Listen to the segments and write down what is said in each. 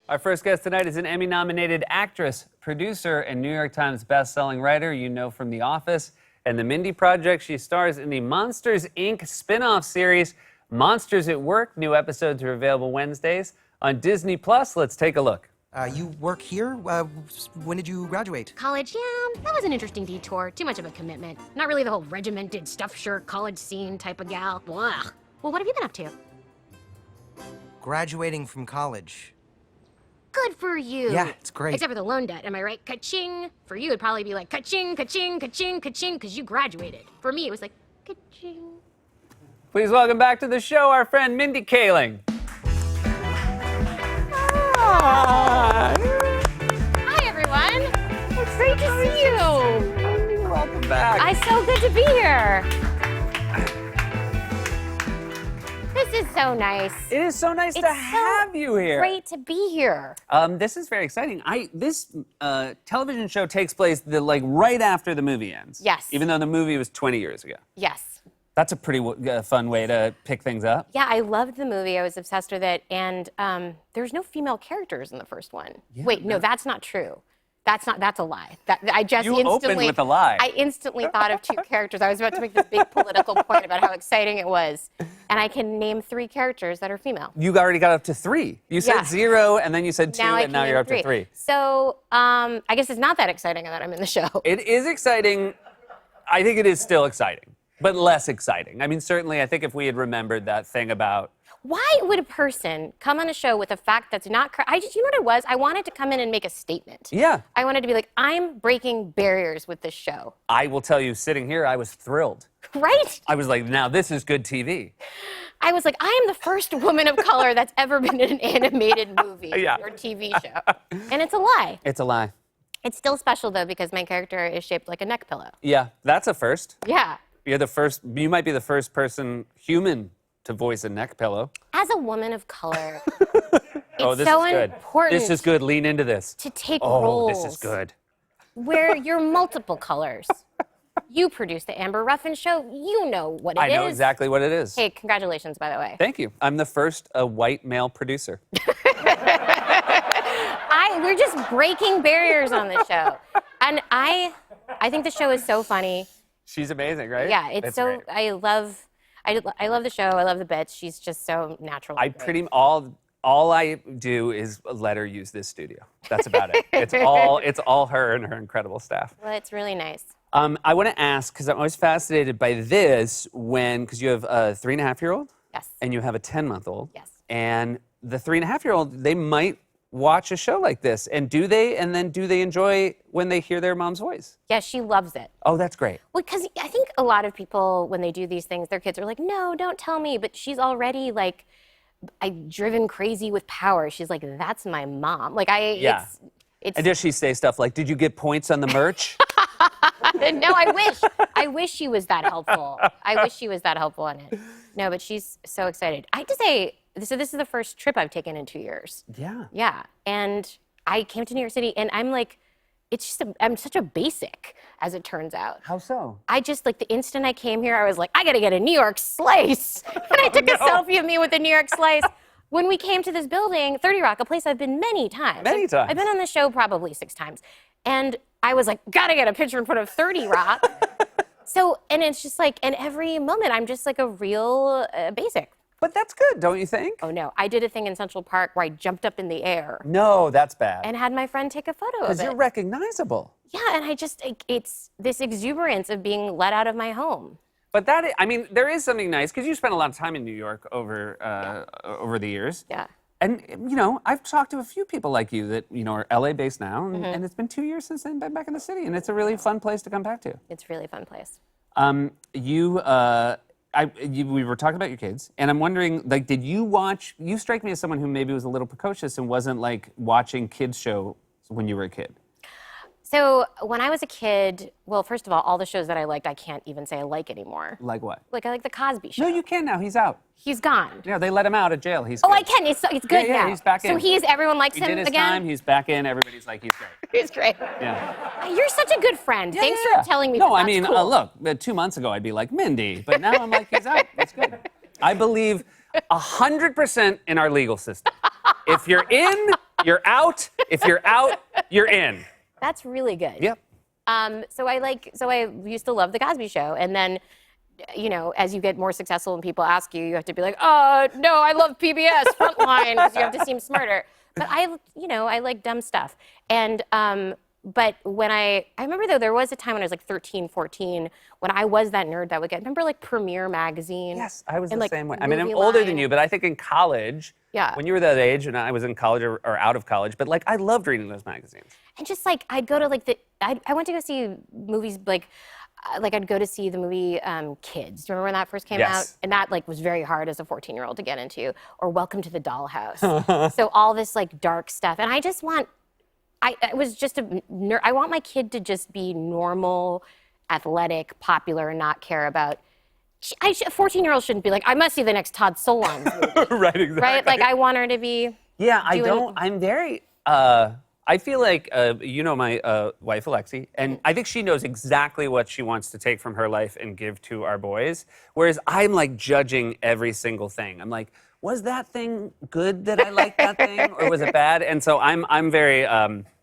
Our first guest tonight is an Emmy-nominated actress, producer, and New York Times best-selling writer you know from The Office and The Mindy Project. She stars in the Monsters, Inc. spin-off series, Monsters at Work. New episodes are available Wednesdays on Disney+. Let's take a look. You work here? When did you graduate? College, yeah, that was an interesting detour. Too much of a commitment. Not really the whole regimented, stuffed shirt, college scene type of gal. Blah. Well, what have you been up to? Graduating from college. Good for you. Yeah, it's great. Except for the loan debt, am I right? Ka-ching. For you, it'd probably be like ka-ching, ka-ching, ka-ching, ka-ching, because you graduated. For me, it was like ka-ching. Please welcome back to the show our friend Mindy Kaling. Hi, everyone. It's great to see you. Welcome back. It's so good to be here. This is so nice. It is so nice to have you here. Great to be here. This is very exciting. This television show takes place right after the movie ends. Yes. Even though the movie was 20 years ago. Yes. That's a pretty fun way to pick things up. Yeah, I loved the movie. I was obsessed with it. And there's no female characters in the first one. Yeah, Wait, no, that's not true. That's a lie. You opened with a lie. I instantly thought of two characters. I was about to make this big political point about how exciting it was. And I can name 3 characters that are female. You already got up to 3. You said 0, and then you said 2, and now you're up to 3. So I guess it's not that exciting that I'm in the show. It is exciting. I think it is still exciting, but less exciting. I mean, certainly, I think if we had remembered that thing about... Why would a person come on a show with a fact that's not correct? You know what it was? I wanted to come in and make a statement. Yeah. I wanted to be like, I'm breaking barriers with this show. I will tell you, sitting here, I was thrilled. Right? I was like, now this is good TV. I was like, I am the first woman of color that's ever been in an animated movie or TV show. And it's a lie. It's a lie. It's still special, though, because my character is shaped like a neck pillow. Yeah, that's a first. Yeah. You're the first, you might be the first human to voice a neck pillow. As a woman of color, Oh, it's this so is good. important This is good. Lean into this. to take Oh, roles this is good. where you're multiple colors. You produce the Amber Ruffin show. You know what it is. I know exactly what it is. Hey, congratulations, by the way. Thank you. I'm the first white male producer. We're just breaking barriers on this show. And I think the show is so funny. She's amazing, right? Yeah, it's so great. I love the show. I love the bits. She's just so natural. All I do is let her use this studio. That's about it. It's all her and her incredible staff. Well, it's really nice. I want to ask, because I'm always fascinated by this, because you have a 3.5-year-old. Yes. And you have a 10-month-old. Yes. And the 3.5-year-old, they might watch a show like this. And do they enjoy when they hear their mom's voice? Yeah, she loves it. Oh, that's great. Well, because I think a lot of people, when they do these things, their kids are like, no, don't tell me. But she's already like, driven crazy with power. She's like, that's my mom. Like, Yeah. It's And does she say stuff like, did you get points on the merch? No, I wish she was that helpful. I wish she was that helpful in it. No, but she's so excited. I have to say, so this is the first trip I've taken in 2 years. Yeah. Yeah, and I came to New York City, and I'm like, I'm such a basic, as it turns out. How so? I just, like, the instant I came here, I was like, I gotta get a New York slice. And I took a selfie of me with a New York slice. When we came to this building, 30 Rock, a place I've been many times. Many times. I've been on the show probably 6 times. And I was like, gotta get a picture in front of 30 Rock. And it's just like, in every moment, I'm just like a real basic. But that's good, don't you think? Oh, no. I did a thing in Central Park where I jumped up in the air No, that's bad. and had my friend take a photo of Because it. you're recognizable. Yeah, and it's this exuberance of being let out of my home. But there is something nice, because you spent a lot of time in New York over the years. Yeah. And, I've talked to a few people like you that, are LA-based now, and it's been 2 years since I've been back in the city, and it's a really fun place to come back to. It's a really fun place. We were talking about your kids, and I'm wondering, did you strike me as someone who maybe was a little precocious and wasn't, watching kids' shows when you were a kid. So when I was a kid, well, first of all the shows that I liked, I can't even say I like anymore. Like what? Like I like the Cosby Show. No, you can now. He's out. He's gone. Yeah, they let him out of jail. He's Oh, good. I can. It's good Yeah, now. he's back in. So everyone likes He him did his again? time. He's back in. Everybody's like, he's great. He's great. Yeah. You're such a good friend. Yeah, Thanks yeah. for telling me No, that I mean, cool. look, 2 months ago I'd be like, Mindy, but now I'm like, he's out. That's good. I believe 100% in our legal system. If you're in, you're out. If you're out, you're in. That's really good. Yep. So I used to love the Cosby Show, and then, as you get more successful and people ask you, you have to be like, oh no, I love PBS Frontline, because you have to seem smarter. But I like dumb stuff. And but when I remember though, there was a time when I was like 13, 14, when I was that nerd that would remember like Premiere magazine? Yes, I was and, the like, same way. I mean, I'm Movie older than Line. you, but I think in college, Yeah. when you were that age, and I was in college or out of college, but like I loved reading those magazines. And just like I'd go to like I went to go see movies like I'd go to see the movie Kids. Do you remember when that first came Yes. out? And that like was very hard as a 14-year-old to get into. Or Welcome to the Dollhouse. So all this like dark stuff. And I just want, I was just a nerd. I want my kid to just be normal, athletic, popular, and not care about. A 14-year-old shouldn't be like, I must see the next Todd Solondz movie. Right, exactly. Right? Like I want her to be. Yeah, I doing- don't. I'm very. I feel like my wife Alexi, and I think she knows exactly what she wants to take from her life and give to our boys. Whereas I'm like judging every single thing. I'm like, was that thing good that I liked that thing, or was it bad? And so I'm very.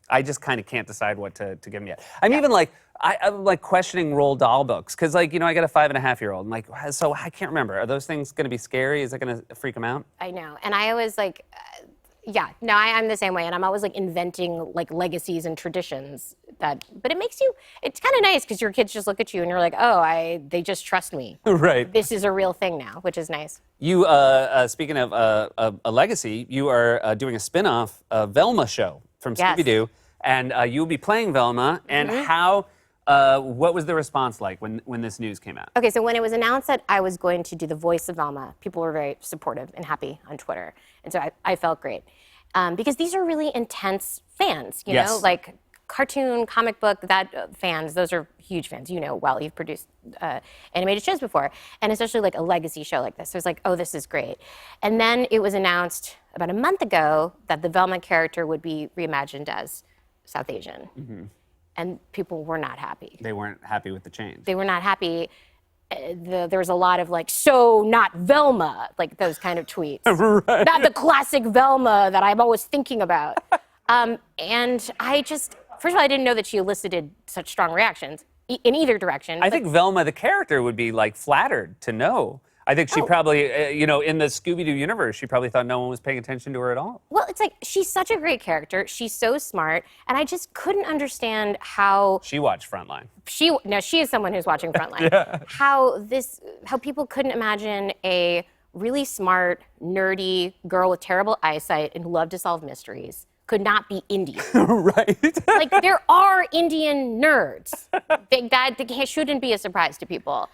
I just kind of can't decide what to give them yet. I'm even like. I'm like questioning Roald Dahl books because, like, I got a 5.5-year-old. I'm like, so I can't remember. Are those things going to be scary? Is it going to freak them out? I know. And I always like, I'm the same way. And I'm always like inventing like legacies and traditions but it makes you, it's kind of nice because your kids just look at you and you're like, oh, they just trust me. Right. This is a real thing now, which is nice. You, speaking of a legacy, you are doing a spin-off Velma show from Yes. Scooby-Doo. And you'll be playing Velma. And what was the response like when this news came out? Okay, so when it was announced that I was going to do the voice of Velma, people were very supportive and happy on Twitter. And so I felt great. Because these are really intense fans, you know? Yes. Like cartoon, comic book, fans, those are huge fans. You know well, you've produced animated shows before. And especially like a legacy show like this. So it's like, oh, this is great. And then it was announced about a month ago that the Velma character would be reimagined as South Asian. And people were not happy. They weren't happy with the change. They were not happy. There was a lot of like, so not Velma, like those kind of tweets. Right. Not the classic Velma that I'm always thinking about. And I just, first of all, I didn't know that she elicited such strong reactions in either direction. I think Velma, the character, would be like flattered to know. I think she probably, in the Scooby-Doo universe, she probably thought no one was paying attention to her at all. Well, it's like, she's such a great character. She's so smart. And I just couldn't understand how She watched Frontline. she is someone who's watching Frontline. How people couldn't imagine a really smart, nerdy girl with terrible eyesight and who loved to solve mysteries could not be Indian. Right. Like there are Indian nerds. That shouldn't be a surprise to people.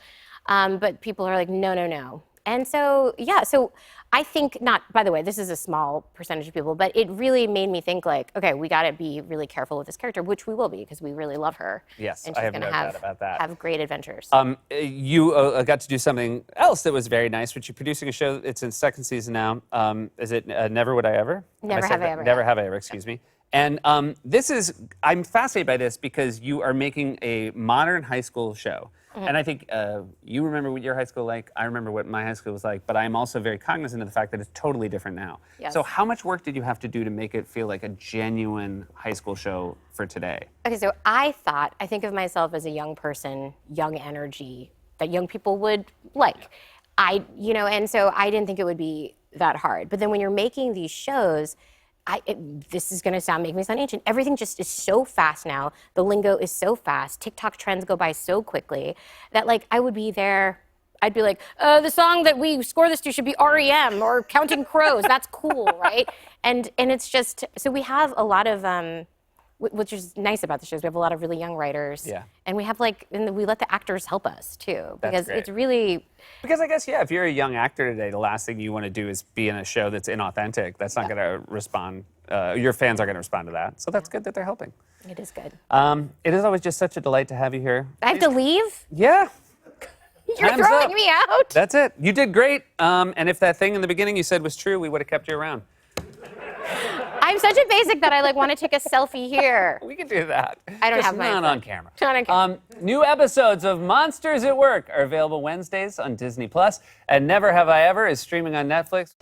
But people are like, no. And so, so I think by the way, this is a small percentage of people, but it really made me think like, okay, we got to be really careful with this character, which we will be because we really love her. Yes, and I she's have gonna no doubt about that. have great adventures. You got to do something else that was very nice, which you're producing a show. It's in second season now. Is it Never Would I Ever? Never Have I Ever. Never Have I Ever, excuse me. And I'm fascinated by this because you are making a modern high school show. And I think you remember what your high school like. I remember what my high school was like. But I'm also very cognizant of the fact that it's totally different now. Yes. So how much work did you have to do to make it feel like a genuine high school show for today? Okay, so I think of myself as a young person, young energy that young people would like. And so I didn't think it would be that hard. But then when you're making these shows, this is going to make me sound ancient. Everything just is so fast now. The lingo is so fast. TikTok trends go by so quickly that like I would be there. I'd be like, the song that we score this to should be REM or Counting Crows. That's cool, right? And it's just, so we have a lot of, which is nice about the shows. We have a lot of really young writers. Yeah. And we have we let the actors help us too. Because great. it's really, Because I guess, if you're a young actor today, the last thing you want to do is be in a show that's inauthentic. That's not going to respond. Your fans are going to respond to that. So that's good that they're helping. it is good. It is always just such a delight to have you here. I have to leave? Yeah, You're Time's throwing up. me out? that's it. You did great. And if that thing in the beginning you said was true, we would have kept you around. I'm such a basic that I want to take a selfie here. We could do that. I don't Just have my not phone. on camera. Not on camera. New episodes of Monsters at Work are available Wednesdays on Disney+, and Never Have I Ever is streaming on Netflix.